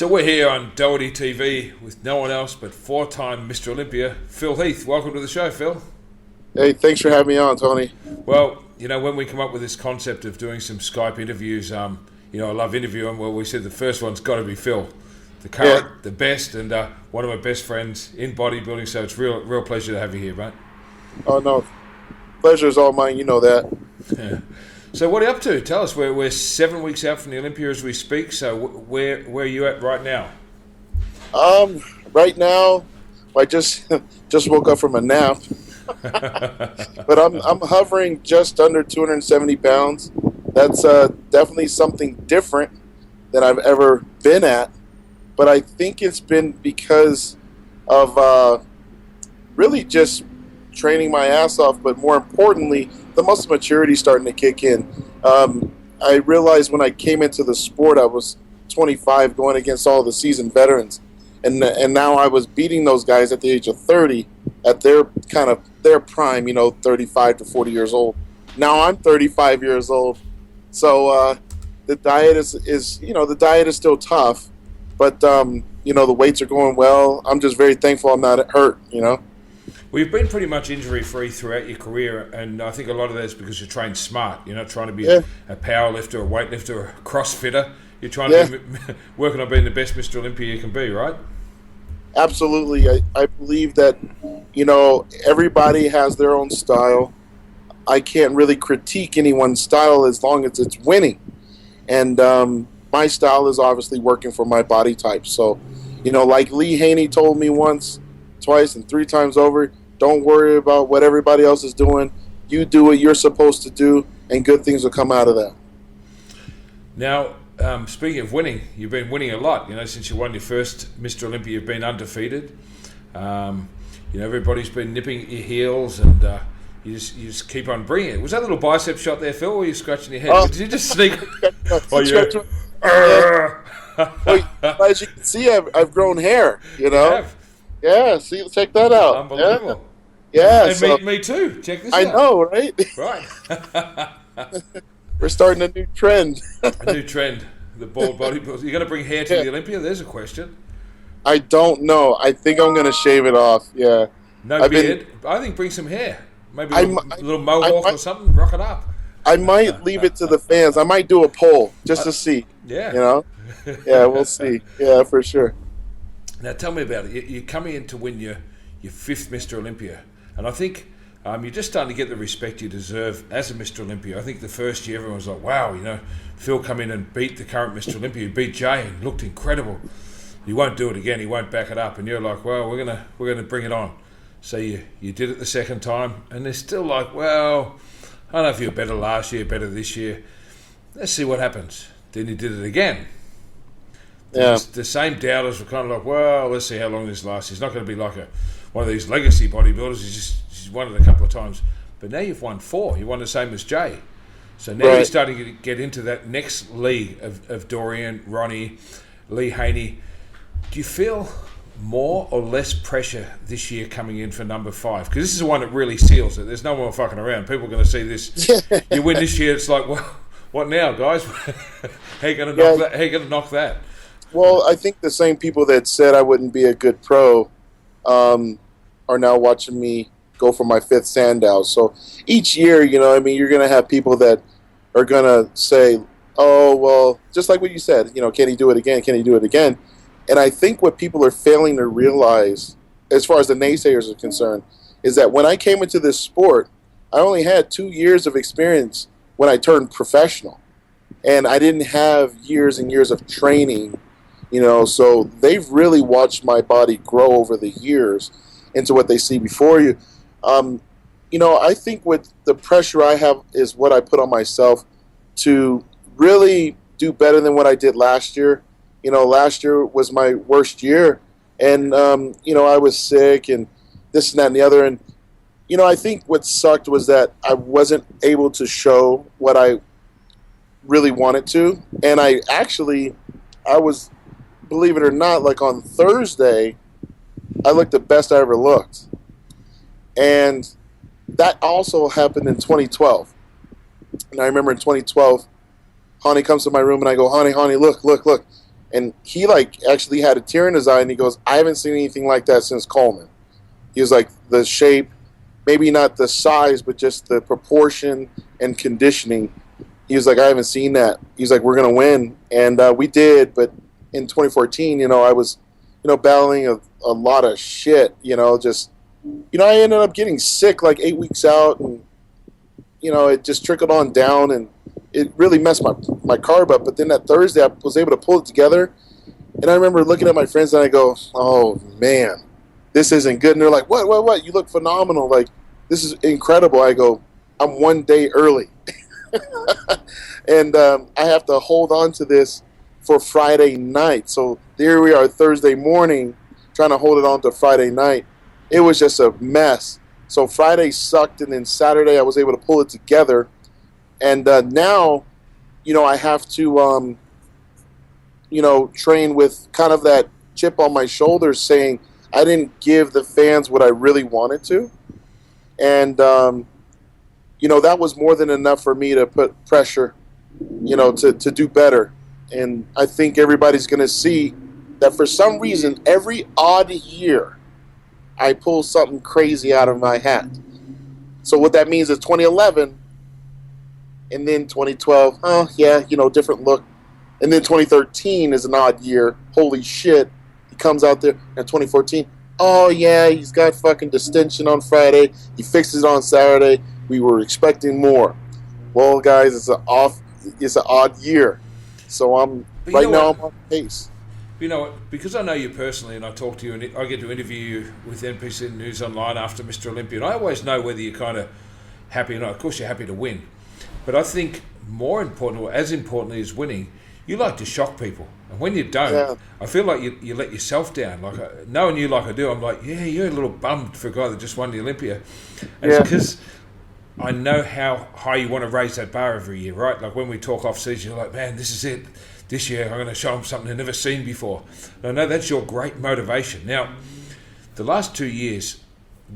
So we're here on Doherty TV with no one else but four-time Mr Olympia, Phil Heath. Welcome to the show, Phil. Hey, thanks for having me on, Tony. Well, you know, when we come up with this concept of doing some Skype interviews, I love interviewing. Well, we said the first one's got to be Phil, the current, the best, and one of my best friends in bodybuilding. So it's real pleasure to have you here, mate. Oh, no. Pleasure's all mine, you know that. Yeah. So what are you up to? Tell us. We're 7 weeks out from the Olympia as we speak. So where are you at right now? Right now, I just woke up from a nap. But I'm hovering just under 270 pounds. That's definitely something different than I've ever been at. But I think it's been because of really just training my ass off, but more importantly, the muscle maturity starting to kick in. I realized when I came into the sport, I was 25 going against all the seasoned veterans. And now I was beating those guys at the age of 30 at their prime, 35 to 40 years old. Now I'm 35 years old. So the diet is the diet is still tough, but the weights are going well. I'm just very thankful I'm not hurt, Well, you've been pretty much injury-free throughout your career, and I think a lot of that is because you train smart. You're not trying to be a power lifter, a weightlifter, a crossfitter. You're trying to be working on being the best Mr. Olympia you can be, right? Absolutely. I believe that, everybody has their own style. I can't really critique anyone's style as long as it's winning. And my style is obviously working for my body type. So, like Lee Haney told me once, twice, and three times over, don't worry about what everybody else is doing. You do what you're supposed to do, and good things will come out of that. Now, speaking of winning, you've been winning a lot. Since you won your first Mr. Olympia, you've been undefeated. Everybody's been nipping at your heels, and you just keep on bringing it. Was that little bicep shot there, Phil, or were you scratching your head? Did you just sneak? Well, as you can see, I've grown hair, You have. Yeah, see, check that out. Unbelievable. Yeah, and me too. Check this out. I know, right? Right. We're starting a new trend. A new trend. The bald bodybuilders. You're going to bring hair to the Olympia? There's a question. I don't know. I think I'm going to shave it off. Yeah. No beard? I think bring some hair. Maybe a little mohawk or something. Rock it up. I might leave it to the fans. I might do a poll just to see. Yeah. Yeah, we'll see. Yeah, for sure. Now tell me about it. You're coming in to win your fifth Mr. Olympia, and I think you're just starting to get the respect you deserve as a Mr. Olympia. I think the first year everyone was like, wow, Phil come in and beat the current Mr. Olympia. He beat Jay and looked incredible. He won't do it again. He won't back it up. And you're like, well, we're gonna bring it on. So you did it the second time, and they're still like, well, I don't know if you were better last year, better this year. Let's see what happens. Then you did it again. Yeah. The same doubters were kind of like, well, let's see how long this lasts. He's not going to be like one of these legacy bodybuilders. He's won it a couple of times. But now you've won 4. You won the same as Jay. So now you're starting to get into that next league of Dorian, Ronnie, Lee Haney. Do you feel more or less pressure this year coming in for number 5? Because this is the one that really seals it. There's no more fucking around. People are going to see this. You win this year, it's like, well, what now, guys? How you going to knock that? Well, I think the same people that said I wouldn't be a good pro are now watching me go for my 5th Sandow. So each year, you're going to have people that are going to say, oh, well, just like what you said, can he do it again? Can he do it again? And I think what people are failing to realize, as far as the naysayers are concerned, is that when I came into this sport, I only had 2 years of experience when I turned professional. And I didn't have years and years of training. So they've really watched my body grow over the years into what they see before you. I think what the pressure I have is what I put on myself to really do better than what I did last year. Last year was my worst year, and I was sick and this and that and the other. And I think what sucked was that I wasn't able to show what I really wanted to, and I was. Believe it or not, like on Thursday, I looked the best I ever looked. And that also happened in 2012. And I remember in 2012, Honey comes to my room and I go, honey, look. And he like actually had a tear in his eye, and he goes, I haven't seen anything like that since Coleman. He was like, the shape, maybe not the size, but just the proportion and conditioning. He was like, I haven't seen that. He's like, we're going to win. And we did, but in 2014, I was, battling a lot of shit, just, I ended up getting sick like 8 weeks out, and, it just trickled on down, and it really messed my carb up. But then that Thursday, I was able to pull it together, and I remember looking at my friends, and I go, oh, man, this isn't good. And they're like, what? You look phenomenal. Like, this is incredible. I go, I'm 1 day early. And I have to hold on to this for Friday night. So there we are Thursday morning trying to hold it on to Friday night. It was just a mess. So Friday sucked, and then Saturday I was able to pull it together. And now, I have to, train with kind of that chip on my shoulder saying I didn't give the fans what I really wanted to. And, that was more than enough for me to put pressure, to do better. And I think everybody's going to see that for some reason, every odd year, I pull something crazy out of my hat. So what that means is 2011, and then 2012, different look. And then 2013 is an odd year. Holy shit. He comes out there. And 2014, oh yeah, he's got fucking distension on Friday. He fixes it on Saturday. We were expecting more. Well, guys, it's an odd year. So I'm on pace. You know what? Because I know you personally, and I talk to you, and I get to interview you with NPC News Online after Mr Olympia, and I always know whether you're kind of happy or not. Of course, you're happy to win, but I think more important, or as importantly as winning, you like to shock people. And when you don't, I feel like you let yourself down. Like knowing you like I do, I'm like, yeah, you're a little bummed for a guy that just won the Olympia, and it's because I know how high you want to raise that bar every year, right? Like when we talk off season, you're like, man, this is it. This year I'm going to show them something they've never seen before. And I know that's your great motivation. Now, the last 2 years,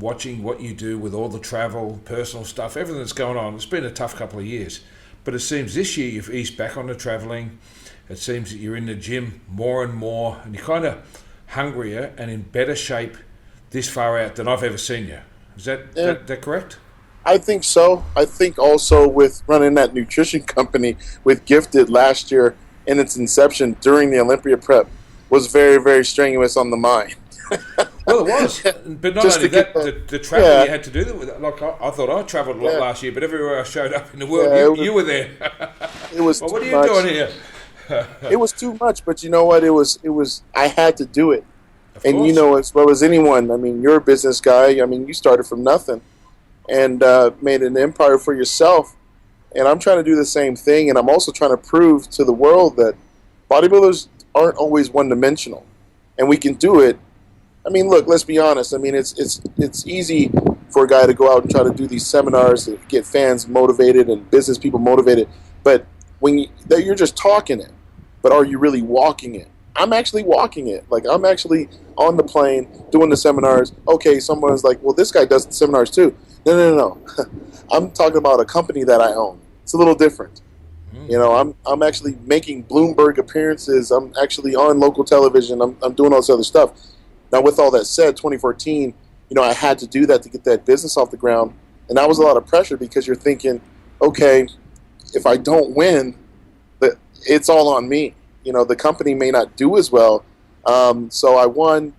watching what you do with all the travel, personal stuff, everything that's going on, it's been a tough couple of years. But it seems this year you've eased back on the traveling. It seems that you're in the gym more and more, and you're kind of hungrier and in better shape this far out than I've ever seen you. Is that correct? I think so. I think also with running that nutrition company with Gifted last year, in its inception during the Olympia prep, was very, very strenuous on the mind. Well, it was. But not only that, the travel you had to do. Like I thought I travelled a lot last year, but everywhere I showed up in the world, you were there. It was well, what are you doing here? It was too much, but you know what? It was. I had to do it. Of and course. you know as well as anyone, I mean, you're a business guy. I mean, you started from nothing and made an empire for yourself. And I'm trying to do the same thing, and I'm also trying to prove to the world that bodybuilders aren't always one-dimensional, and we can do it. I mean, look, let's be honest. I mean, it's easy for a guy to go out and try to do these seminars to get fans motivated and business people motivated, but when you're just talking it, but are you really walking it? I'm actually walking it. Like, I'm actually on the plane doing the seminars. Okay, someone's like, well, this guy does seminars too. No. I'm talking about a company that I own. It's a little different. I'm actually making Bloomberg appearances. I'm actually on local television. I'm doing all this other stuff. Now, with all that said, 2014, I had to do that to get that business off the ground. And that was a lot of pressure because you're thinking, okay, if I don't win, it's all on me. The company may not do as well. So I won.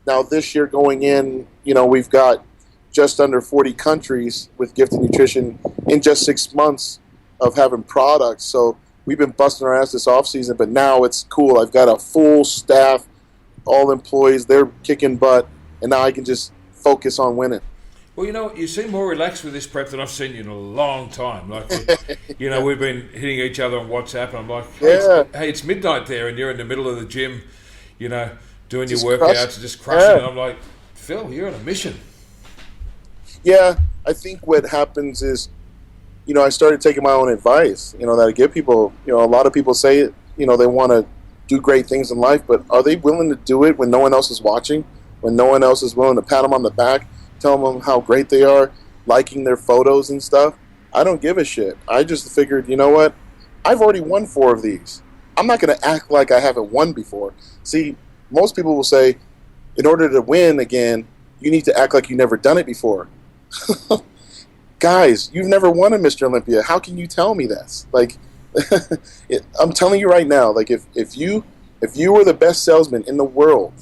Now, this year going in, we've got just under 40 countries with Gifted Nutrition in just 6 months of having products. So we've been busting our ass this off season, but now it's cool. I've got a full staff, all employees, they're kicking butt, and now I can just focus on winning. Well, you seem more relaxed with this prep than I've seen you in a long time. Like, we've been hitting each other on WhatsApp, and I'm like, hey, it's midnight there, and you're in the middle of the gym, doing your workouts, just crushing it. I'm like, Phil, you're on a mission. Yeah, I think what happens is, I started taking my own advice, that I give people. A lot of people say, they want to do great things in life, but are they willing to do it when no one else is watching, when no one else is willing to pat them on the back, tell them how great they are, liking their photos and stuff? I don't give a shit. I just figured, you know what? I've already won 4 of these. I'm not going to act like I haven't won before. See, most people will say, in order to win again, you need to act like you've never done it before. Guys, you've never won a Mr. Olympia. How can you tell me this? Like, I'm telling you right now, like if you were the best salesman in the world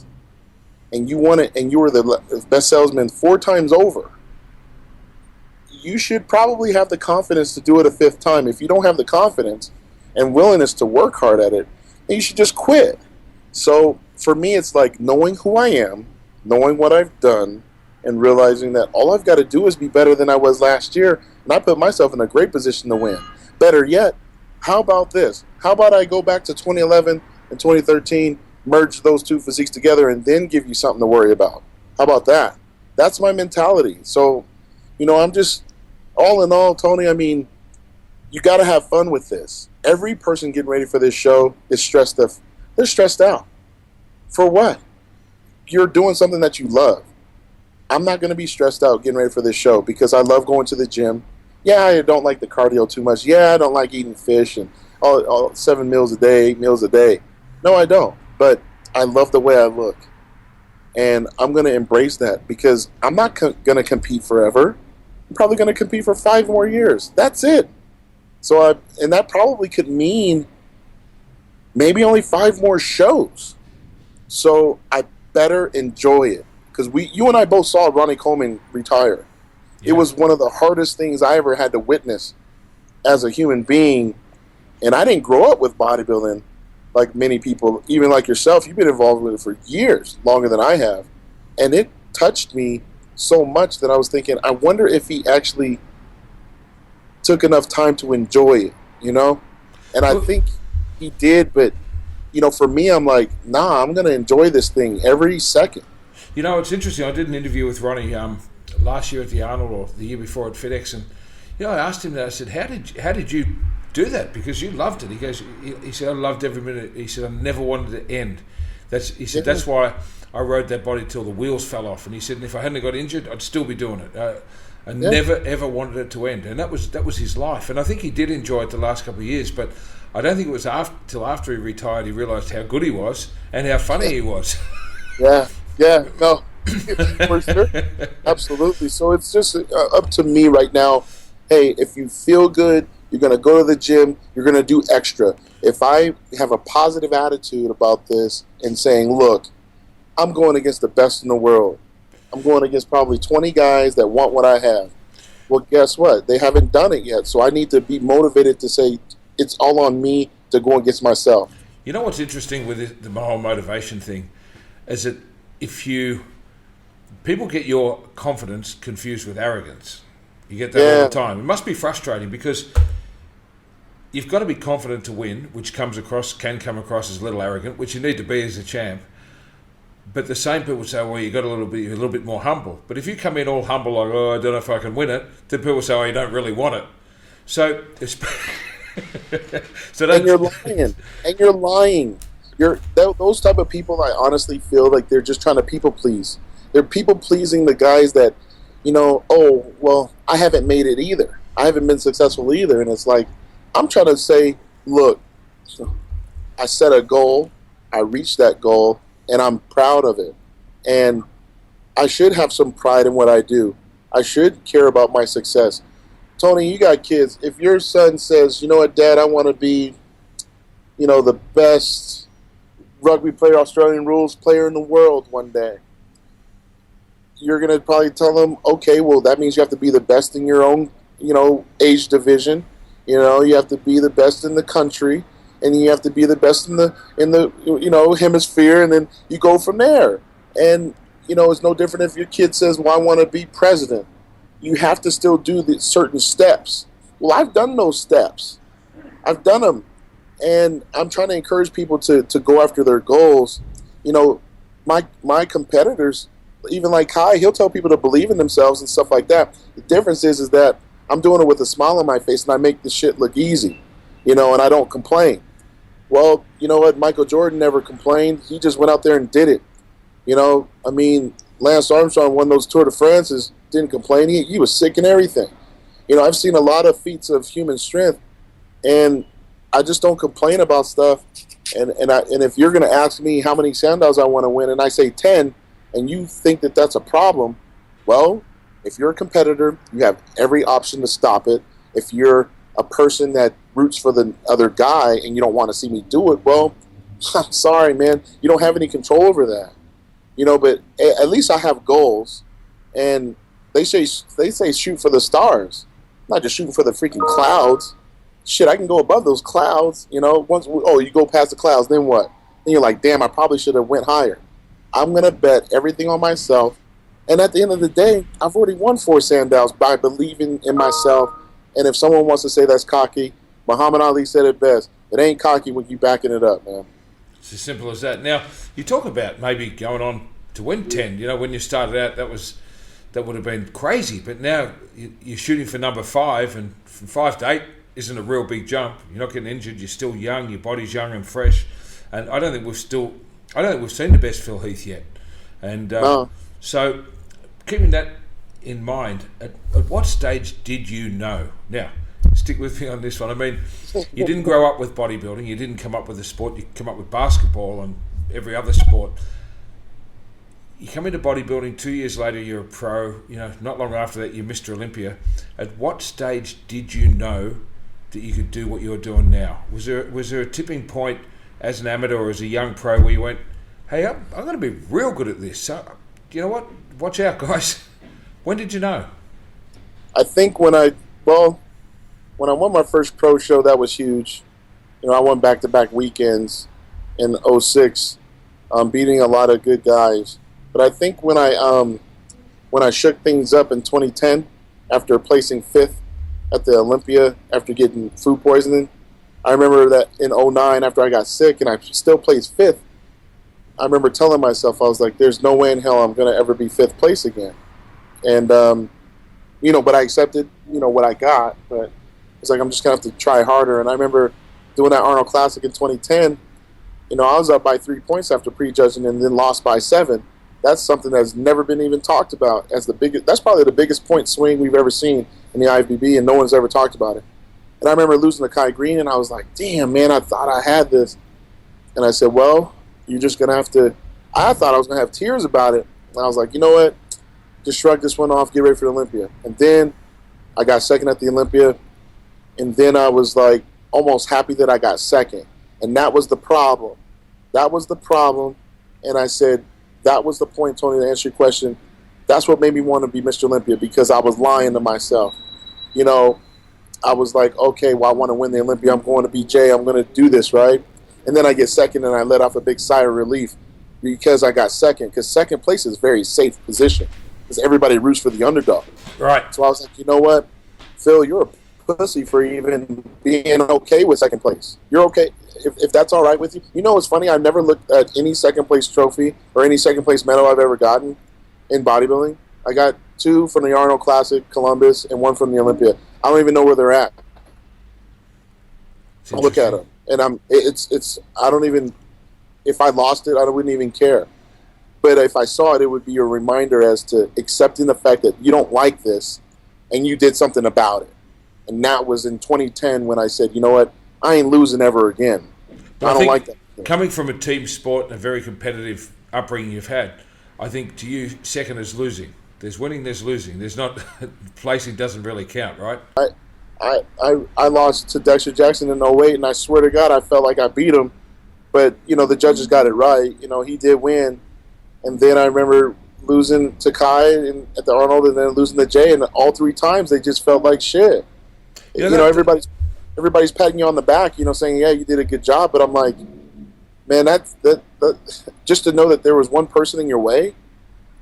and you won it and you were the best salesman 4 times over, you should probably have the confidence to do it a 5th time. If you don't have the confidence and willingness to work hard at it, then you should just quit. So for me, it's like knowing who I am, knowing what I've done, and realizing that all I've got to do is be better than I was last year, and I put myself in a great position to win. Better yet, how about this? How about I go back to 2011 and 2013, merge those 2 physiques together, and then give you something to worry about? How about that? That's my mentality. So, I'm just, all in all, Tony, I mean, you got to have fun with this. Every person getting ready for this show is stressed out. They're stressed out. For what? You're doing something that you love. I'm not going to be stressed out getting ready for this show because I love going to the gym. Yeah, I don't like the cardio too much. Yeah, I don't like eating fish and all 7 meals a day, 8 meals a day. No, I don't. But I love the way I look. And I'm going to embrace that because I'm not going to compete forever. I'm probably going to compete for 5 more years. That's it. So, and that probably could mean maybe only 5 more shows. So I better enjoy it. Because you and I both saw Ronnie Coleman retire. Yeah. It was one of the hardest things I ever had to witness as a human being. And I didn't grow up with bodybuilding like many people, even like yourself. You've been involved with it for years, longer than I have. And it touched me so much that I was thinking, I wonder if he actually took enough time to enjoy it, And I think he did, but, for me, I'm like, nah, I'm going to enjoy this thing every second. It's interesting. I did an interview with Ronnie last year at the Arnold, or the year before at FedEx, and I asked him that. I said, "How did you do that? Because you loved it." He goes, "He said I loved every minute." He said, "I never wanted it to end." That's why I rode that body till the wheels fell off. And he said, "And if I hadn't got injured, I'd still be doing it. I never ever wanted it to end." And that was his life. And I think he did enjoy it the last couple of years, but I don't think it was till after he retired he realised how good he was and how funny he was. Yeah, no, for sure. Absolutely. So it's just up to me right now. Hey, if you feel good, you're going to go to the gym, you're going to do extra. If I have a positive attitude about this and saying, look, I'm going against the best in the world. I'm going against probably 20 guys that want what I have. Well, guess what? They haven't done it yet. So I need to be motivated to say it's all on me to go against myself. You know what's interesting with the whole motivation thing is that people get your confidence confused with arrogance. You get that all the time. It must be frustrating because you've got to be confident to win, which can come across as a little arrogant, which you need to be as a champ. But the same people say, well, you got a little bit more humble. But if you come in all humble, like, oh, I don't know if I can win it, then people say, oh, you don't really want it. So it's and you're lying. Those type of people, I honestly feel like they're just trying to people please. They're people pleasing the guys that, oh, well, I haven't made it either. I haven't been successful either. And it's like, I'm trying to say, look, I set a goal, I reached that goal, and I'm proud of it. And I should have some pride in what I do. I should care about my success. Tony, you got kids. If your son says, you know what, Dad, I want to be, the best rugby player, Australian rules player in the world one day, you're going to probably tell them, okay, well, that means you have to be the best in your own, age division. You have to be the best in the country, and you have to be the best in the hemisphere, and then you go from there. And, it's no different if your kid says, well, I want to be president. You have to still do the certain steps. Well, I've done those steps. I've done them. And I'm trying to encourage people to go after their goals. My competitors, even like Kai, he'll tell people to believe in themselves and stuff like that. The difference is that I'm doing it with a smile on my face and I make the shit look easy, and I don't complain. Well, you know what? Michael Jordan never complained. He just went out there and did it. Lance Armstrong won those Tour de France's, didn't complain. He was sick and everything. I've seen a lot of feats of human strength, and I just don't complain about stuff. And if you're going to ask me how many Sandals I want to win, and I say 10, and you think that that's a problem, well, if you're a competitor, you have every option to stop it. If you're a person that roots for the other guy and you don't want to see me do it, well, I'm sorry, man. You don't have any control over that. But at least I have goals. And they say shoot for the stars, not just shooting for the freaking clouds. Shit, I can go above those clouds. Once you go past the clouds, then what? Then you're like, damn, I probably should have went higher. I'm gonna bet everything on myself. And at the end of the day, I've already won 4 Sandals by believing in myself. And if someone wants to say that's cocky, Muhammad Ali said it best. It ain't cocky when you backing it up, man. It's as simple as that. Now, you talk about maybe going on to win 10. When you started out, that would have been crazy. But now you're shooting for number 5, and from 5 to 8 isn't a real big jump. You're not getting injured. You're still young. Your body's young and fresh. And I don't think we've seen the best Phil Heath yet. And so, keeping that in mind, at what stage did you know? Now, stick with me on this one. I mean, you didn't grow up with bodybuilding. You didn't come up with a sport. You come up with basketball and every other sport. You come into bodybuilding, 2 years later you're a pro. Not long after that you're Mr Olympia. At what stage did you know that you could do what you're doing now? Was there a tipping point as an amateur or as a young pro where you went, hey, I'm going to be real good at this. So, you know what? Watch out, guys. When did you know? I think when I won my first pro show, that was huge. I won back-to-back weekends in 2006, beating a lot of good guys. But I think when I shook things up in 2010, after placing 5th at the Olympia after getting food poisoning, I remember that in 2009, after I got sick and I still placed 5th, I remember telling myself, I was like, there's no way in hell I'm going to ever be 5th place again. And, but I accepted, what I got. But it's like, I'm just going to have to try harder. And I remember doing that Arnold Classic in 2010, I was up by 3 points after prejudging and then lost by 7. That's something that's never been even talked about as the biggest. That's probably the biggest point swing we've ever seen in the IFBB, and no one's ever talked about it. And I remember losing to Kai Green, and I was like, damn, man, I thought I had this. And I said, well, you're just going to have to. I thought I was going to have tears about it. And I was like, you know what? Just shrug this one off, get ready for the Olympia. And then I got second at the Olympia, and then I was like almost happy that I got second. And that was the problem. That was the problem. And I said, that was the point, Tony, to answer your question. That's what made me want to be Mr. Olympia, because I was lying to myself. I was like, okay, well, I want to win the Olympia. I'm going to be Jay. I'm going to do this, right? And then I get second, and I let off a big sigh of relief because I got second, because second place is a very safe position because everybody roots for the underdog. Right. So I was like, you know what, Phil, you're a pussy for even being okay with second place. You're okay. If that's all right with you. It's funny, I've never looked at any second place trophy or any second place medal I've ever gotten in bodybuilding. I got 2 from the Arnold Classic, Columbus, and 1 from the Olympia. I don't even know where they're at. I'll look at them. And I don't even, if I lost it, I wouldn't even care. But if I saw it, it would be a reminder as to accepting the fact that you don't like this and you did something about it. And that was in 2010 when I said, you know what, I ain't losing ever again. I don't like that. Coming from a team sport and a very competitive upbringing you've had, I think to you, second is losing. There's winning, there's losing. There's not, placing doesn't really count, right? I lost to Dexter Jackson in 2008, and I swear to God, I felt like I beat him. But, the judges got it right. He did win. And then I remember losing to Kai at the Arnold and then losing to Jay, and all 3 times they just felt like shit. Everybody's patting you on the back, saying, yeah, you did a good job. But I'm like, man, that just to know that there was one person in your way.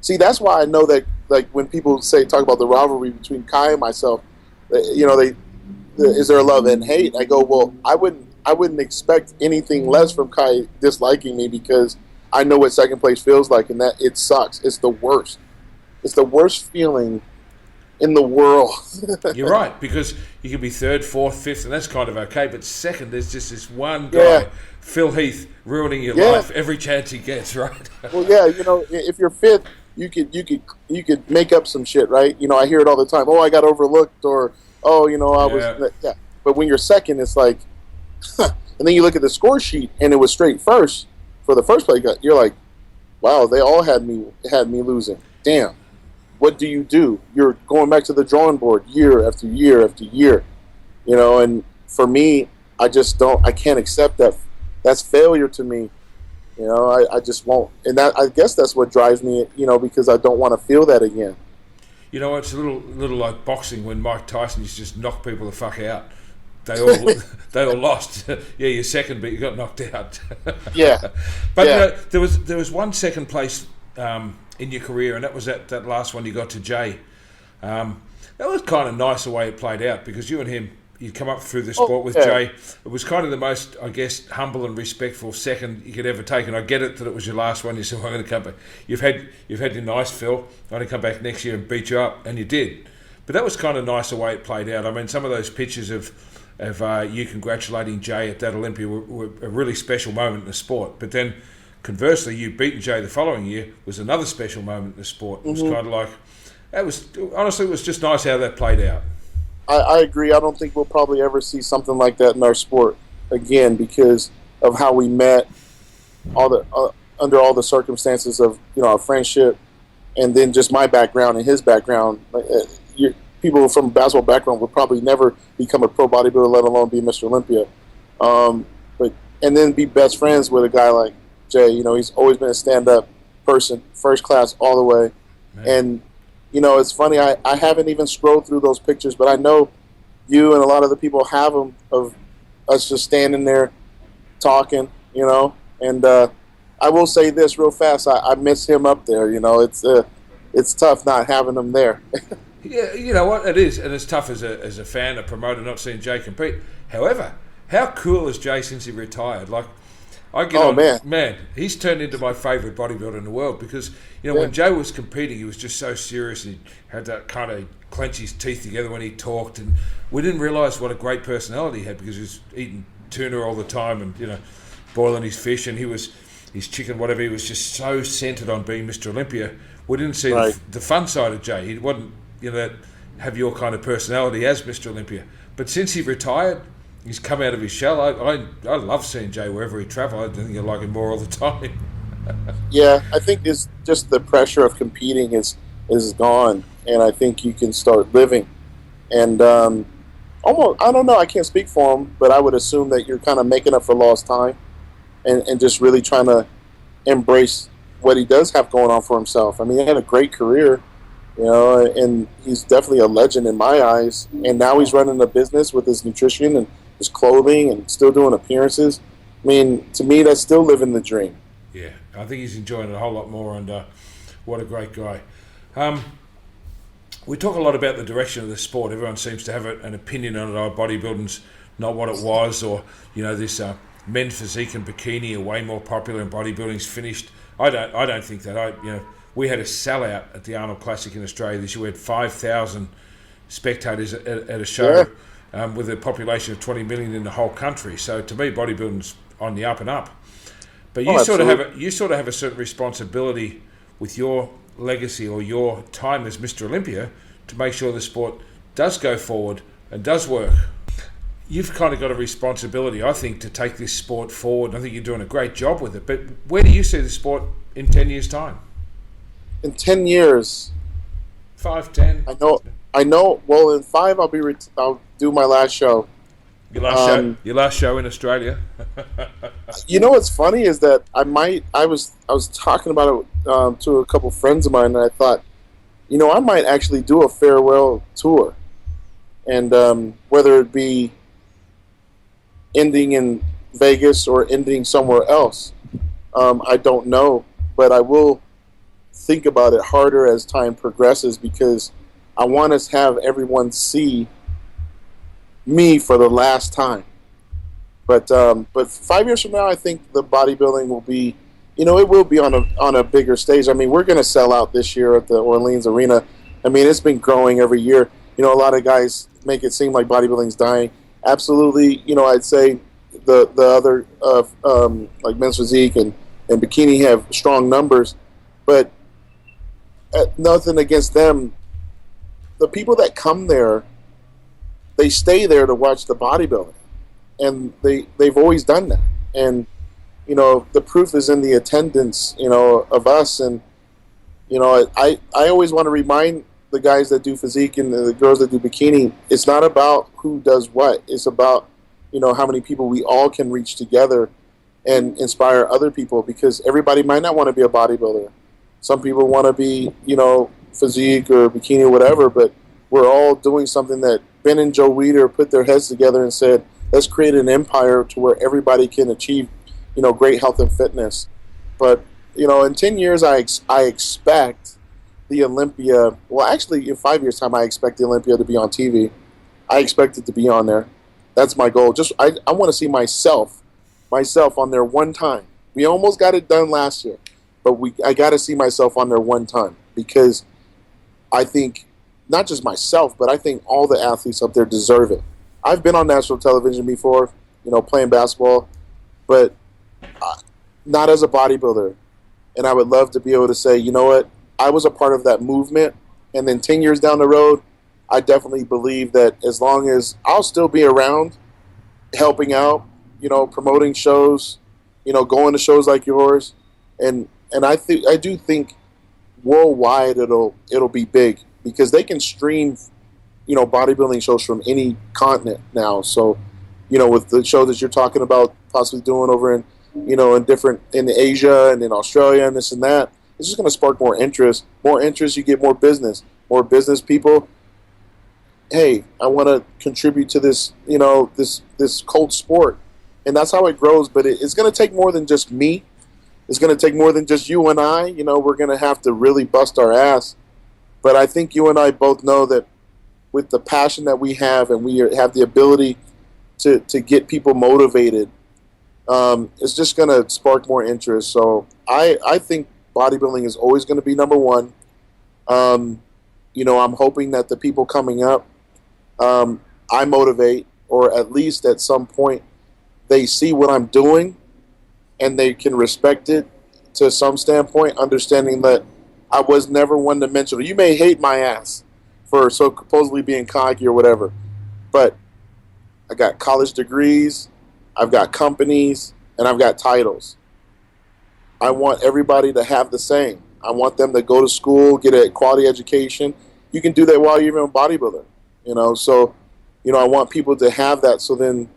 See, that's why I know that, like, when people talk about the rivalry between Kai and myself, is there love and hate? I go, well, I wouldn't expect anything less from Kai disliking me, because I know what second place feels like, and that it sucks. It's the worst. It's the worst feeling in the world. You're right, because you can be 3rd, 4th, 5th, and that's kind of okay. But second, there's just this one guy, Phil Heath, ruining your life every chance he gets, right? Well, yeah, if you're 5th, you could make up some shit, right? I hear it all the time. Oh, I got overlooked, or I was. Yeah. But when you're second, it's like, And then you look at the score sheet, and it was straight first for the first place. You're like, wow, they all had me losing. Damn. What do you do? You're going back to the drawing board year after year after year. You know, and for me, I can't accept that. That's failure to me. You know, I just won't. And I guess that's what drives me, you know, because I don't want to feel that again. You know, it's a little like boxing when Mike Tyson used to just knock people the fuck out. They all lost. Yeah, you're second, but you got knocked out. Yeah. But you know, there was one second place in your career, and that was that last one you got to Jay. That was kind of nice the way it played out, because you and him, you'd come up through the sport with Jay. It was kind of the most, I guess, humble and respectful second you could ever take. And I get it that it was your last one. You said, well, I'm going to come back. You've had your nice fill. I'm going to come back next year and beat you up. And you did. But that was kind of nice the way it played out. I mean, some of those pictures of you congratulating Jay at that Olympia were a really special moment in the sport. But then, conversely, you beating Jay the following year was another special moment in the sport. It was kind of like, honestly, it was just nice how that played out. I agree. I don't think we'll probably ever see something like that in our sport again, because of how we met, under all the circumstances of, you know, our friendship, and then just my background and his background. People from a basketball background would probably never become a pro bodybuilder, let alone be Mr. Olympia. And then be best friends with a guy like Jay. You know, he's always been a stand-up person, first class all the way, man. And you know, it's funny, I haven't even scrolled through those pictures, but I know you and a lot of the people have them of us just standing there talking, you know. And I will say this real fast, I miss him up there, you know. It's tough not having him there. Yeah, you know what, it is. And it's tough as a fan, a promoter, not seeing Jay compete. However, how cool is Jay since he retired? Like, man, he's turned into my favourite bodybuilder in the world, because, you know, when Jay was competing, he was just so serious. He had that kind of clench his teeth together when he talked, and we didn't realise what a great personality he had, because he was eating tuna all the time and, you know, boiling his fish, and his chicken, whatever. He was just so centred on being Mr. Olympia. We didn't see the fun side of Jay. He wasn't, you know, have your kind of personality as Mr. Olympia. But since he retired, he's come out of his shell. I love seeing Jay wherever he travels. I think I like him more all the time. Yeah, I think it's just the pressure of competing is gone, and I think you can start living. And almost, I don't know, I can't speak for him, but I would assume that you're kind of making up for lost time, and just really trying to embrace what he does have going on for himself. I mean, he had a great career, you know, and he's definitely a legend in my eyes. And now he's running a business with his nutrition and his clothing and still doing appearances. I mean, to me, that's still living the dream. Yeah, I think he's enjoying it a whole lot more, and what a great guy. We talk a lot about the direction of the sport. Everyone seems to have an opinion on it. Oh, bodybuilding's not what it was, or, you know, this men's physique and bikini are way more popular and bodybuilding's finished. I don't think that. You know, we had a sellout at the Arnold Classic in Australia this year. We had 5,000 spectators at a show. Yeah. With a population of 20 million in the whole country. So to me, bodybuilding's on the up and up. But you sort of have a certain responsibility with your legacy or your time as Mr. Olympia to make sure the sport does go forward and does work. You've kind of got a responsibility, I think, to take this sport forward. I think you're doing a great job with it. But where do you see the sport in 10 years' time? In 10 years, 5, 10. I know. Well, in 5, I'll do my last show. Your last show in Australia. You know what's funny is that I was talking about it to a couple friends of mine, and I thought, you know, I might actually do a farewell tour, and whether it be ending in Vegas or ending somewhere else, I don't know, but I will think about it harder as time progresses, because I want to have everyone see me for the last time. But 5 years from now, I think the bodybuilding will be, you know, it will be on a bigger stage. I mean, we're going to sell out this year at the Orleans Arena. I mean, it's been growing every year. You know, a lot of guys make it seem like bodybuilding's dying. Absolutely, you know, I'd say the other like men's physique and bikini have strong numbers, but nothing against them. The people that come there, they stay there to watch the bodybuilding. and they've always done that. And the proof is in the attendance, of us. And I always want to remind the guys that do physique and the girls that do bikini, it's not about who does what. It's about how many people we all can reach together and inspire other people, because everybody might not want to be a bodybuilder. Some people want to be, physique or bikini or whatever, but we're all doing something that Ben and Joe Weider put their heads together and said, let's create an empire to where everybody can achieve, great health and fitness. But, in 10 years, I expect the Olympia, well, actually, in 5 years' time, I expect the Olympia to be on TV. I expect it to be on there. That's my goal. I want to see myself on there one time. We almost got it done last year, but I got to see myself on there one time, because I think not just myself, but I think all the athletes up there deserve it. I've been on national television before, playing basketball, but not as a bodybuilder. And I would love to be able to say, you know what, I was a part of that movement, and then 10 years down the road, I definitely believe that as long as I'll still be around, helping out, promoting shows, going to shows like yours, and I do think worldwide it'll be big, because they can stream, bodybuilding shows from any continent now. So, with the show that you're talking about possibly doing over in, in Asia and in Australia and this and that, it's just going to spark more interest. More interest, you get more business people. Hey, I want to contribute to this, this cult sport. And that's how it grows. But it's going to take more than just me. It's going to take more than just you and I. We're going to have to really bust our ass. But I think you and I both know that with the passion that we have, and we have the ability to get people motivated, it's just going to spark more interest. So I think bodybuilding is always going to be number one. I'm hoping that the people coming up, I motivate, or at least at some point they see what I'm doing and they can respect it to some standpoint, understanding that I was never one-dimensional. You may hate my ass for supposedly being cocky or whatever, but I got college degrees, I've got companies, and I've got titles. I want everybody to have the same. I want them to go to school, get a quality education. You can do that while you're even a bodybuilder, So, I want people to have that, so then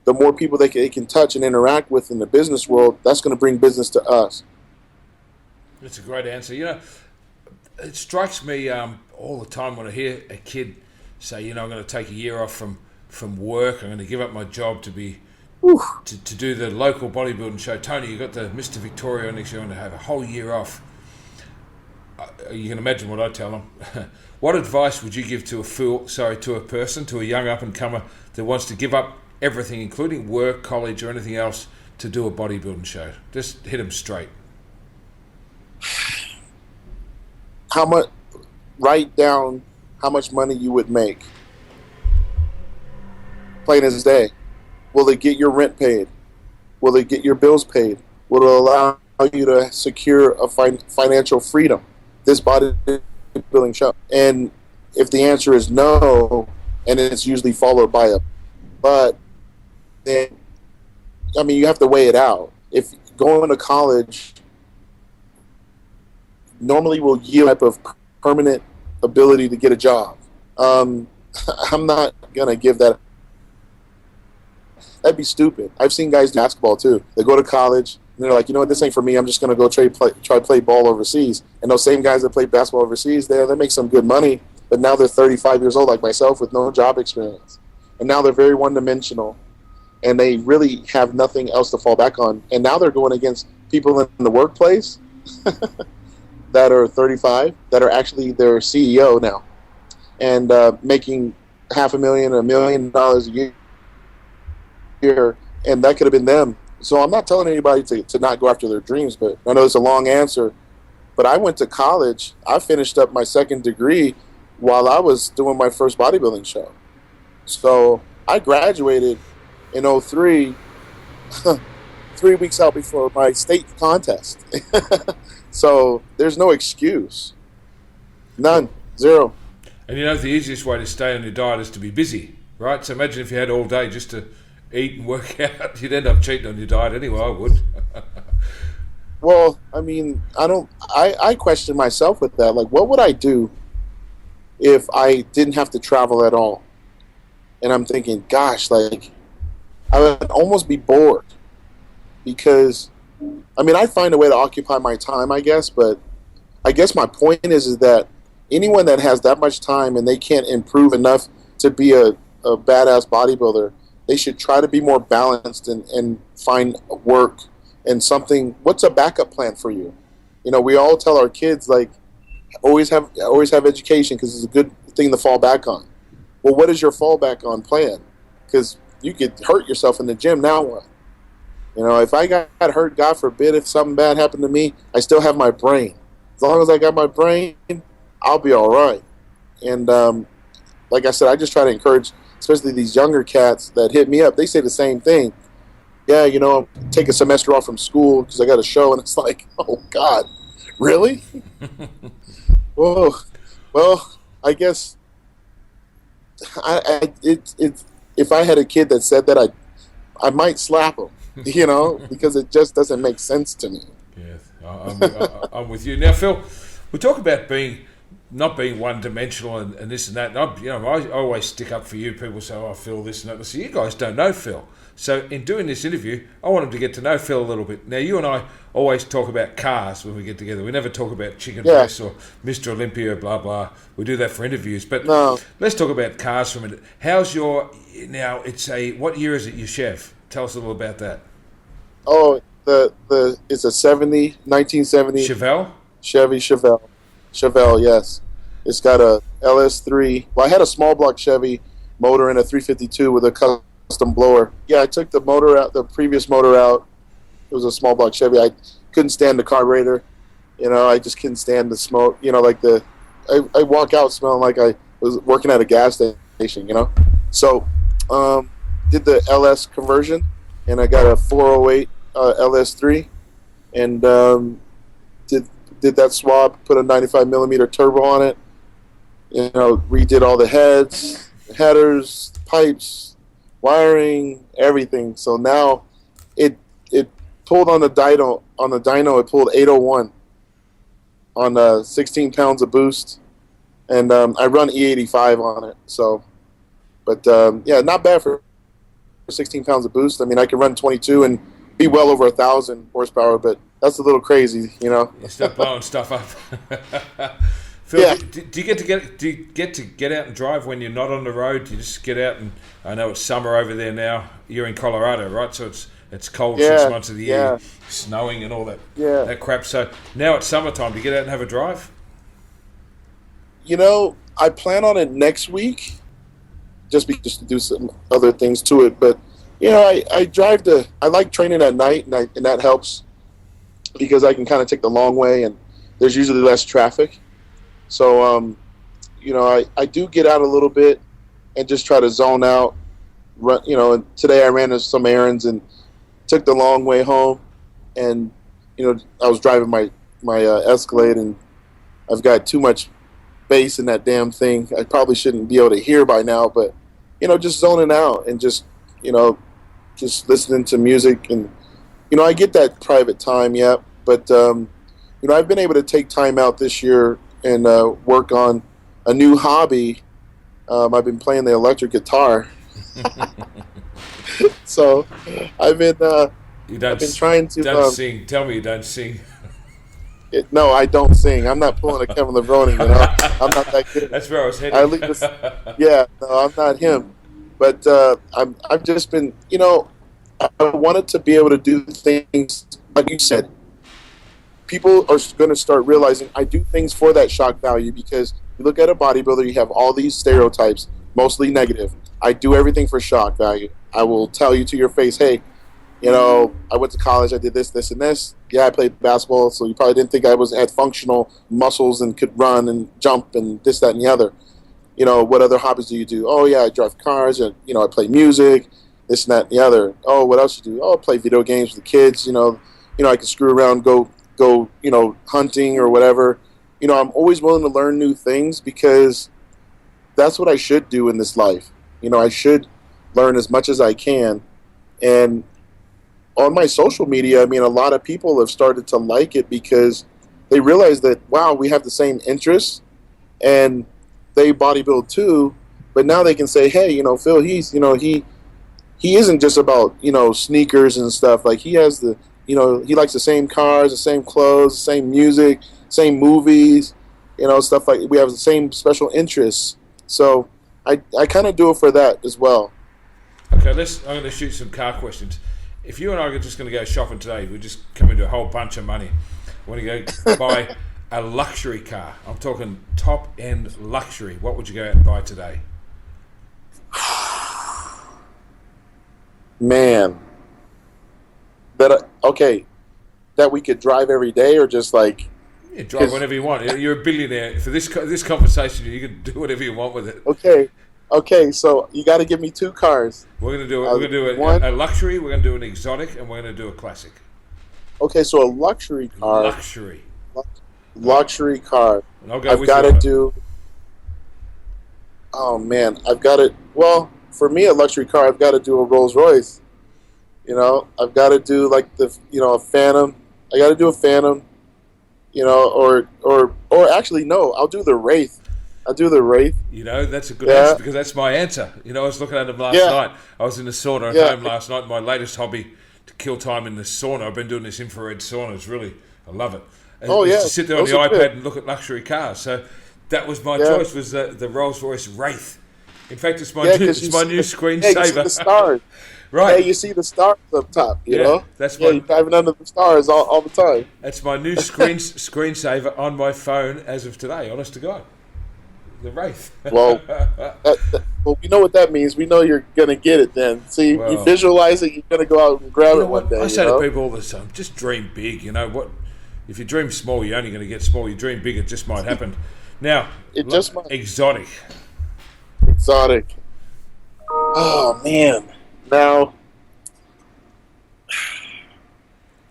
the more people they can touch and interact with in the business world, that's going to bring business to us. That's a great answer. It strikes me all the time when I hear a kid say, I'm going to take a year off from work. I'm going to give up my job to be to do the local bodybuilding show. Tony, you got the Mr. Victoria next year, and to have a whole year off. You can imagine what I tell them. What advice would you give to a young up-and-comer that wants to give up everything, including work, college, or anything else, to do a bodybuilding show? Just hit them straight. Write down how much money you would make. Plain as day. Will it get your rent paid? Will it get your bills paid? Will it allow you to secure a financial freedom? This bodybuilding show. And if the answer is no, and it's usually followed by a but, then, you have to weigh it out. If going to college normally will yield a type of permanent ability to get a job, I'm not going to give that. That'd be stupid. I've seen guys do basketball too. They go to college, and they're like, you know what, this ain't for me. I'm just going to go try to play ball overseas. And those same guys that play basketball overseas, they make some good money, but now they're 35 years old like myself with no job experience. And now they're very one-dimensional, and they really have nothing else to fall back on. And now they're going against people in the workplace that are 35, that are actually their CEO now, and making $500,000, $1 million a year, and that could have been them. So I'm not telling anybody to not go after their dreams, but I know it's a long answer. But I went to college. I finished up my second degree while I was doing my first bodybuilding show. So I graduated in 2003, 3 weeks out before my state contest. So there's no excuse. None. Zero. And the easiest way to stay on your diet is to be busy, right? So imagine if you had all day just to eat and work out. You'd end up cheating on your diet anyway. I would. Well, I mean, I question myself with that. Like, what would I do if I didn't have to travel at all? And I'm thinking, gosh, like, I would almost be bored because, I mean, I find a way to occupy my time, I guess, but I guess my point is that anyone that has that much time and they can't improve enough to be a badass bodybuilder, they should try to be more balanced and find work and something. What's a backup plan for you? You know, we all tell our kids, like, always have education because it's a good thing to fall back on. Well, what is your fallback on plan? Because you could hurt yourself in the gym. Now what? You know, if I got hurt, God forbid, if something bad happened to me, I still have my brain. As long as I got my brain, I'll be all right. And like I said, I just try to encourage, especially these younger cats that hit me up. They say the same thing. Yeah, you know, take a semester off from school because I got a show. And it's like, oh, God, really? Whoa. Well, I guess if I had a kid that said that, I might slap him, you know, because it just doesn't make sense to me. Yeah, I'm with you. Now, Phil, we talk about not being one-dimensional and this and that. And I always stick up for you. People say, oh, Phil, this and that. I say, you guys don't know Phil. So in doing this interview, I want them to get to know Phil a little bit. Now, you and I always talk about cars when we get together. We never talk about chicken breast or Mr Olympia, blah, blah. We do that for interviews. But let's talk about cars for a minute. What year is it, your Chev? Tell us a little about that. Oh, it's a 1970 Chevelle? Chevy Chevelle, yes. It's got a LS3. Well, I had a small block Chevy motor and a 352 with a custom blower. Yeah, I took the motor out, the previous motor out. It was a small block Chevy. I couldn't stand the carburetor. You know, I just couldn't stand the smoke. You know, like I walk out smelling like I was working at a gas station, you know. So, did the LS conversion, and I got a 408 LS3, and did that swap, put a 95 millimeter turbo on it, you know, redid all the headers, pipes, wiring, everything. So now it pulled on the dyno. On the dyno, it pulled 801 on 16 pounds of boost, and I run E85 on it. So, but yeah, not bad for 16 pounds of boost. I mean, I can run 22 and be well over 1,000 horsepower, but that's a little crazy, you know. You start blowing stuff up. Phil, yeah. Do you get to get out and drive when you're not on the road? Do you just get out and I know it's summer over there now. You're in Colorado, right? So it's cold 6 months of the year, snowing and all that crap. So now it's summertime. Do you get out and have a drive? You know, I plan on it next week, just to do some other things to it. But you know, I like training at night, and that helps because I can kind of take the long way, and there's usually less traffic. So, you know, I do get out a little bit and just try to zone out. Run, you know, today I ran some errands and took the long way home, and you know, I was driving my Escalade, and I've got too much bass in that damn thing. I probably shouldn't be able to hear by now, but you know, just zoning out and just, you know, just listening to music. And you know, I get that private time, but you know, I've been able to take time out this year and work on a new hobby. I've been playing the electric guitar. So I've been trying to. Don't sing. Tell me you don't sing. No, I don't sing. I'm not pulling a Kevin Levrone, you know. I'm not that good. That's where I was heading. No, I'm not him. But I've just been, you know, I wanted to be able to do things like you said. People are going to start realizing I do things for that shock value, because you look at a bodybuilder, you have all these stereotypes, mostly negative. I do everything for shock value. I will tell you to your face, hey, you know, I went to college, I did this, this, and this. Yeah, I played basketball, so you probably didn't think I had functional muscles and could run and jump and this, that, and the other. You know, what other hobbies do you do? Oh, yeah, I drive cars, and, you know, I play music, this and that and the other. Oh, what else you do? Oh, I play video games with the kids, you know, I can screw around, go, you know, hunting or whatever. You know, I'm always willing to learn new things because that's what I should do in this life. You know, I should learn as much as I can And on my social media, I mean, a lot of people have started to like it because they realize that, wow, we have the same interests and they bodybuild too. But now they can say, hey, you know, Phil, he isn't just about, you know, sneakers and stuff. Like, he has the, you know, he likes the same cars, the same clothes, the same music, same movies, you know, stuff like, we have the same special interests. So I kind of do it for that as well. Okay, I'm going to shoot some car questions. If you and I are just going to go shopping today, we're just coming to a whole bunch of money. I want to go buy a luxury car. I'm talking top-end luxury. What would you go out and buy today? Man. That we could drive every day, or just like... Yeah, drive whenever you want. You're a billionaire. For this conversation, you can do whatever you want with it. Okay, so you got to give me two cars. We're going to do a luxury, we're going to do an exotic, and we're going to do a classic. Okay, so a luxury car. Luxury car. I've got to do... Oh, man. I've got to... Well, for me, a luxury car, I've got to do a Rolls Royce. You know, I've got to do like the, you know, a Phantom. I got to do a Phantom. You know, or actually, no, I'll do the Wraith. I'll do the Wraith. You know, that's a good answer, because that's my answer. You know, I was looking at them last night. I was in the sauna at home last night. My latest hobby to kill time in the sauna. I've been doing this infrared sauna. It's really, I love it. And to sit there on the iPad and look at luxury cars. So that was my choice, was the Rolls Royce Wraith. In fact, it's my new screensaver. You see the stars. Right. Hey, you see the stars up top, you know? You're diving under the stars all the time. That's my new screensaver on my phone as of today, honest to God. The Wraith. Well, well, we know what that means. We know you're going to get it then. See, you visualize it, you're going to go out and grab it one day. I say to people all the time, just dream big. You know what? If you dream small, you're only going to get small. You dream big, it just might happen. Now, exotic. Oh, man. Now,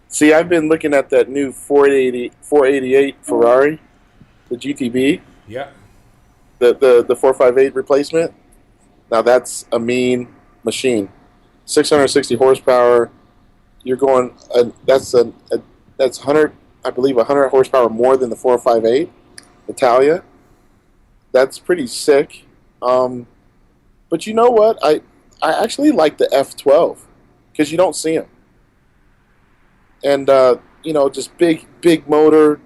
see, I've been looking at that new 488 Ferrari, the GTB. Yeah. The 458 replacement. Now that's a mean machine. 660 horsepower. You're going. That's 100. I believe 100 horsepower more than the 458 Italia. That's pretty sick. But you know what? I actually like the F12 because you don't see them. And you know, just big motor.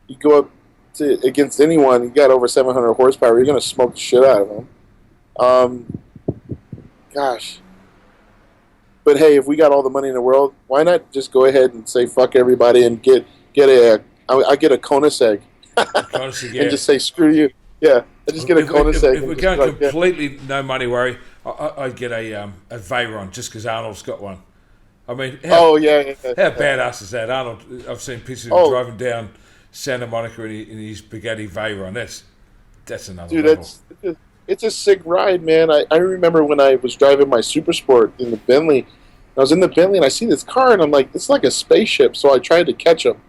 You go up against anyone, you got over 700 horsepower, you're going to smoke the shit out of them. Gosh. But hey, if we got all the money in the world, why not just go ahead and say fuck everybody and get a Koenigsegg. And just say screw you. Yeah, I just get a Koenigsegg. If we're going completely no money worry, I'd get a Veyron just because Arnold's got one. I mean, how badass is that? Arnold, I've seen pictures of him driving down Santa Monica in his Bugatti Veyron. That's another level. It's a sick ride, man. I remember when I was driving my Super Sport in the Bentley. I was in the Bentley and I see this car and I'm like, it's like a spaceship. So I tried to catch him,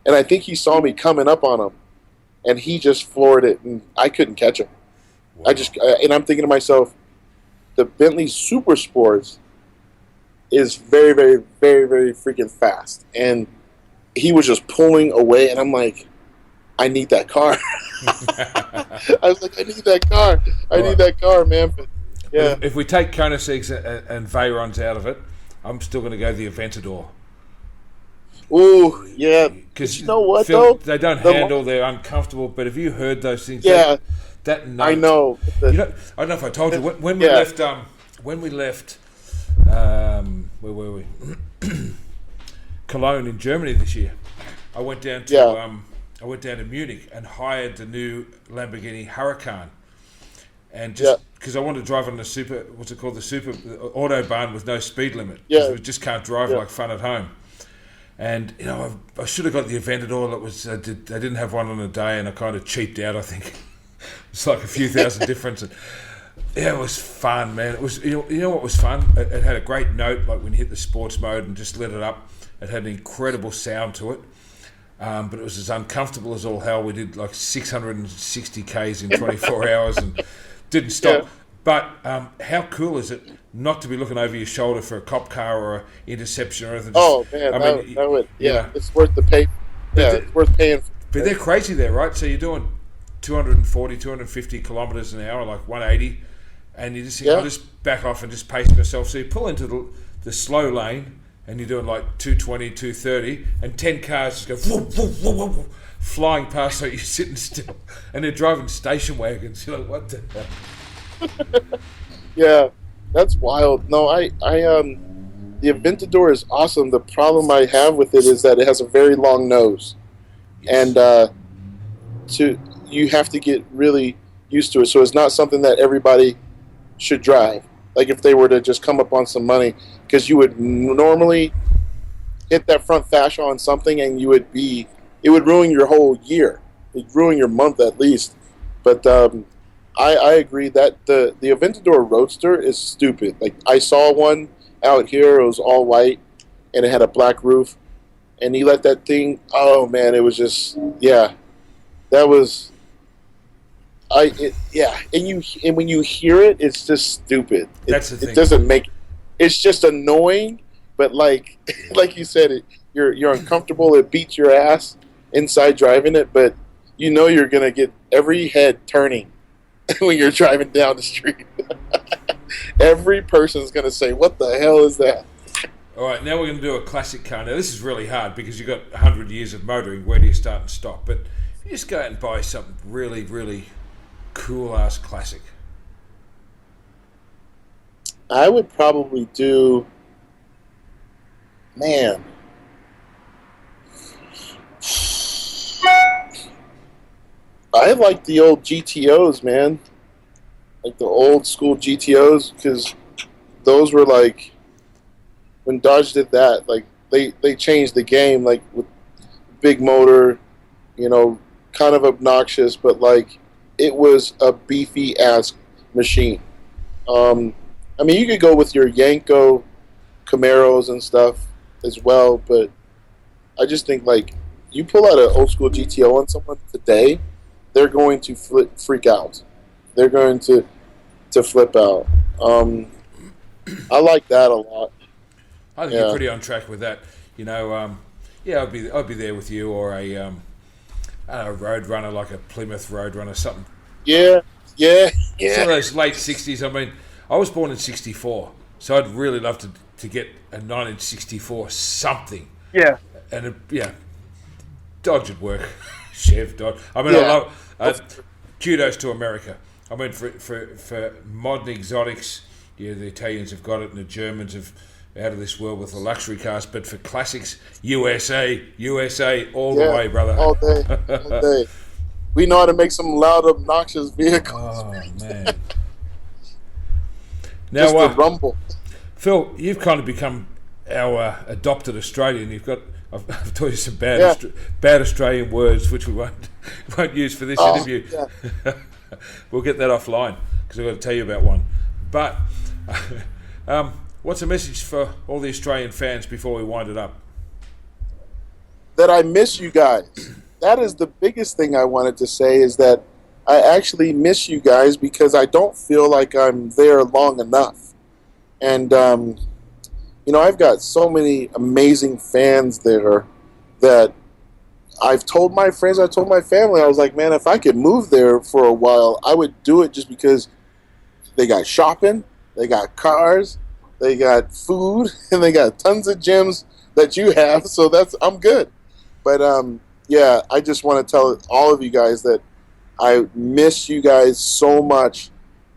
and I think he saw me coming up on him, and he just floored it, and I couldn't catch him. Wow. And I'm thinking to myself, the Bentley Super Sports is very, very, very, very freaking fast, and he was just pulling away, and I'm like, I need that car. I was like, I need that car. I need that car, man. But, yeah. If we take Koenigsegg's and Veyrons out of it, I'm still going to go the Aventador. Ooh, yeah. Because you know what, Phil, they don't handle, they're uncomfortable, but have you heard those things? Yeah. That note, I know. I don't know if I told you, when we left, where were we? Cologne in Germany this year. I went down to Munich and hired the new Lamborghini Huracan, and just because I wanted to drive on the super autobahn with no speed limit, because we just can't drive like fun at home. And you know, I should have got the Aventador. That was they didn't have one on a day, and I kind of cheaped out. I think it's like a few thousand difference. And, yeah, it was fun, man. It was you know what was fun? It had a great note, like when you hit the sports mode and just lit it up. It had an incredible sound to it, but it was as uncomfortable as all hell. We did like 660 Ks in 24 hours and didn't stop. But how cool is it not to be looking over your shoulder for a cop car or an interception or anything? That would, it's worth the pay. Yeah, it's worth paying. But they're crazy there, right? So you're doing 240, 250 kilometres an hour, like 180, and you just think, I'll just back off and just pace myself. So you pull into the slow lane, and you're doing like 220, 230, and 10 cars just go whoop, whoop, whoop, whoop, flying past, so you're sitting still, and they're driving station wagons. You're like, what the hell? Yeah, that's wild. No, the Aventador is awesome. The problem I have with it is that it has a very long nose, and you have to get really used to it. So it's not something that everybody should drive. Like if they were to just come up on some money, because you would normally hit that front fascia on something, and it would ruin your whole year. It'd ruin your month at least. But I agree that the Aventador Roadster is stupid. Like I saw one out here, it was all white, and it had a black roof, and he let that thing. Oh man, it was just that was. And when you hear it, it's just stupid. That's the thing. It doesn't make. It's just annoying, but like you said, you're uncomfortable. It beats your ass inside driving it, but you know you're gonna get every head turning when you're driving down the street. Every person's gonna say, "What the hell is that?" All right, now we're going to do a classic car. Now this is really hard because you've got 100 years of motoring. Where do you start and stop? But you just go out and buy something really, really cool-ass classic. I would probably do, man. I like the old GTOs, man. Like the old school GTOs, because those were like, when Dodge did that, like they changed the game, like with big motor, kind of obnoxious, but like it was a beefy ass machine. I mean, you could go with your Yanko Camaros and stuff as well, but I just think like you pull out an old school GTO on someone today, they're going to freak out. They're going to flip out. I like that a lot. I think you're pretty on track with that. I'd be there with you, or a Roadrunner, like a Plymouth Roadrunner, something. Yeah. Some of those late 60s. I mean, I was born in 64, so I'd really love to get a 1964 something. Yeah. And Dodge would work. Chev, Dodge. I mean, I love. Kudos to America. I mean, for modern exotics, the Italians have got it, and the Germans have out of this world with the luxury cars. But for classics, USA, all the way, brother. All day. We know how to make some loud, obnoxious vehicles. Oh man! Now, just the rumble. Phil, you've kind of become our adopted Australian. I've taught you some bad Australian words, which we won't use for this interview. Yeah. We'll get that offline because I've got to tell you about one. But what's a message for all the Australian fans before we wind it up? That I miss you guys. That is the biggest thing I wanted to say, is that I actually miss you guys because I don't feel like I'm there long enough. And, I've got so many amazing fans there that I've told my friends, I told my family, I was like, man, if I could move there for a while, I would do it, just because they got shopping, they got cars, they got food, and they got tons of gyms that you have. So I'm good. But, I just want to tell all of you guys that I miss you guys so much.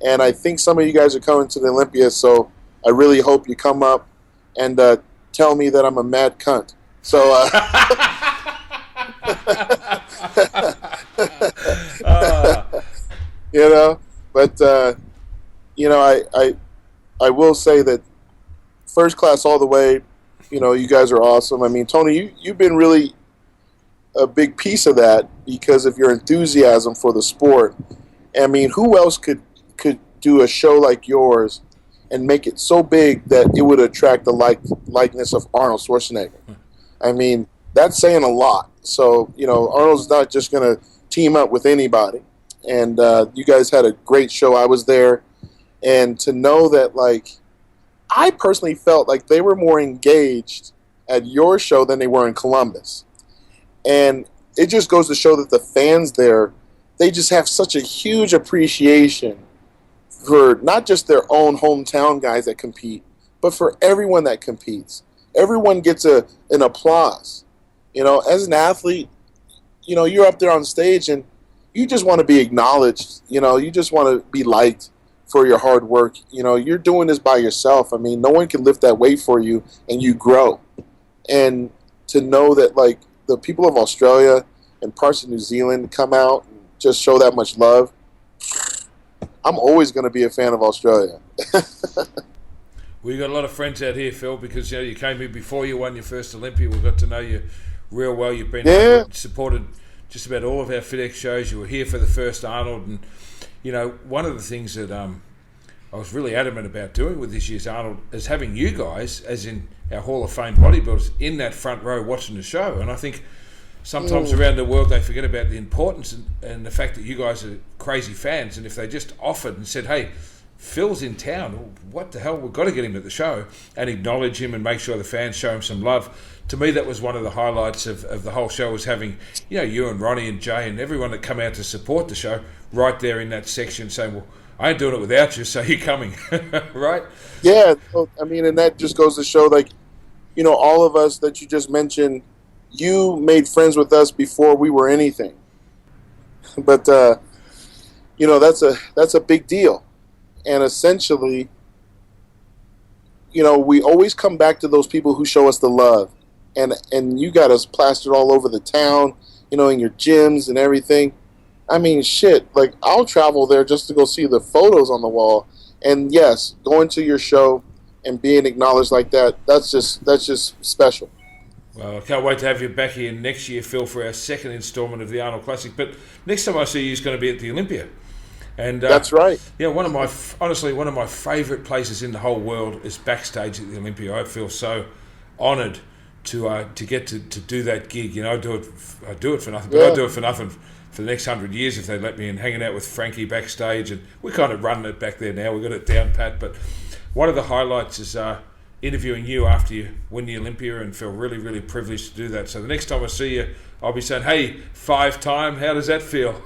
And I think some of you guys are coming to the Olympia, so I really hope you come up and tell me that I'm a mad cunt. So, I will say that first class all the way. You guys are awesome. I mean, Tony, you've been really a big piece of that because of your enthusiasm for the sport. I mean, who else could do a show like yours and make it so big that it would attract the likeness of Arnold Schwarzenegger? I mean, that's saying a lot. So, Arnold's not just going to team up with anybody. And you guys had a great show. I was there. And to know that, like, I personally felt like they were more engaged at your show than they were in Columbus. And it just goes to show that the fans there, they just have such a huge appreciation for not just their own hometown guys that compete, but for everyone that competes. Everyone gets an applause. You know, as an athlete, you know, you're up there on stage and you just want to be acknowledged. You know, you just want to be liked for your hard work. You know, you're doing this by yourself. I mean, no one can lift that weight for you, and you grow. And to know that, like, the people of Australia and parts of New Zealand come out and just show that much love, I'm always going to be a fan of Australia. We got a lot of friends out here, Phil, because you came here before you won your first Olympia. We got to know you real well. You've been supported just about all of our FedEx shows. You were here for the first Arnold, and one of the things that I was really adamant about doing with this year's Arnold is having you guys, as in our Hall of Fame bodybuilders, in that front row watching the show. And I think sometimes around the world they forget about the importance and the fact that you guys are crazy fans. And if they just offered and said, "Hey, Phil's in town, what the hell, we've got to get him at the show," and acknowledge him and make sure the fans show him some love. To me, that was one of the highlights of the whole show, was having you and Ronnie and Jay and everyone that come out to support the show right there in that section saying, "Well, I ain't doing it without you, so you're coming." Right? Yeah, I mean, and that just goes to show, like, all of us that you just mentioned, you made friends with us before we were anything. But, that's a big deal. And essentially, we always come back to those people who show us the love. And you got us plastered all over the town, in your gyms and everything. I mean, shit, like, I'll travel there just to go see the photos on the wall. And yes, going to your show and being acknowledged like that, that's just special. Well, I can't wait to have you back here next year, Phil, for our second instalment of the Arnold Classic. But next time I see you is going to be at the Olympia. And that's right. Yeah, one of my favourite places in the whole world is Backstage at the Olympia. I feel so honoured to get to do that gig. I do it for nothing, but I do it for nothing for the next 100 years if they let me in, hanging out with Frankie backstage. And we're kind of running it back there now. We've got it down pat. But one of the highlights is interviewing you after you win the Olympia, and feel really, really privileged to do that. So the next time I see you, I'll be saying, "Hey, 5-time, how does that feel?"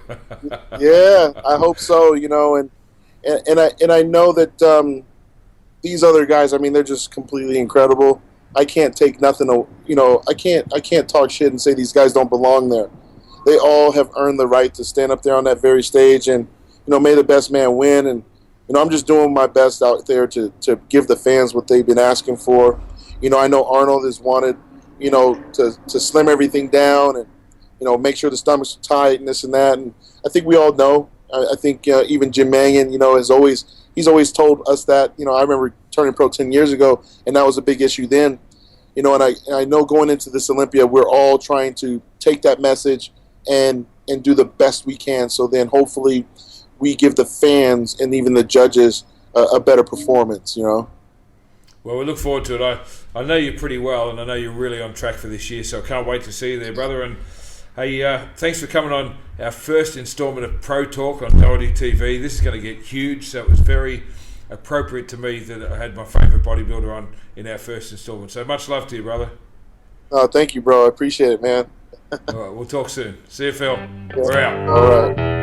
Yeah, I hope so. And I know that these other guys, I mean, they're just completely incredible. I can't take nothing. I can't talk shit and say these guys don't belong there. They all have earned the right to stand up there on that very stage, and may the best man win. And I'm just doing my best out there to give the fans what they've been asking for. I know Arnold has wanted, to slim everything down and, make sure the stomachs are tight and this and that. And I think we all know. I think even Jim Mangan, he's always told us that. I remember turning pro 10 years ago, and that was a big issue then. And I know going into this Olympia, we're all trying to take that message and do the best we can. So then hopefully we give the fans and even the judges a better performance, Well, we look forward to it. I know you pretty well, and I know you're really on track for this year, so I can't wait to see you there, brother. And hey, thanks for coming on our first instalment of Pro Talk on Doherty TV. This is going to get huge, so it was very appropriate to me that I had my favourite bodybuilder on in our first instalment. So much love to you, brother. Oh, thank you, bro. I appreciate it, man. All right, we'll talk soon. See you, Phil. Yeah. We're out. All right.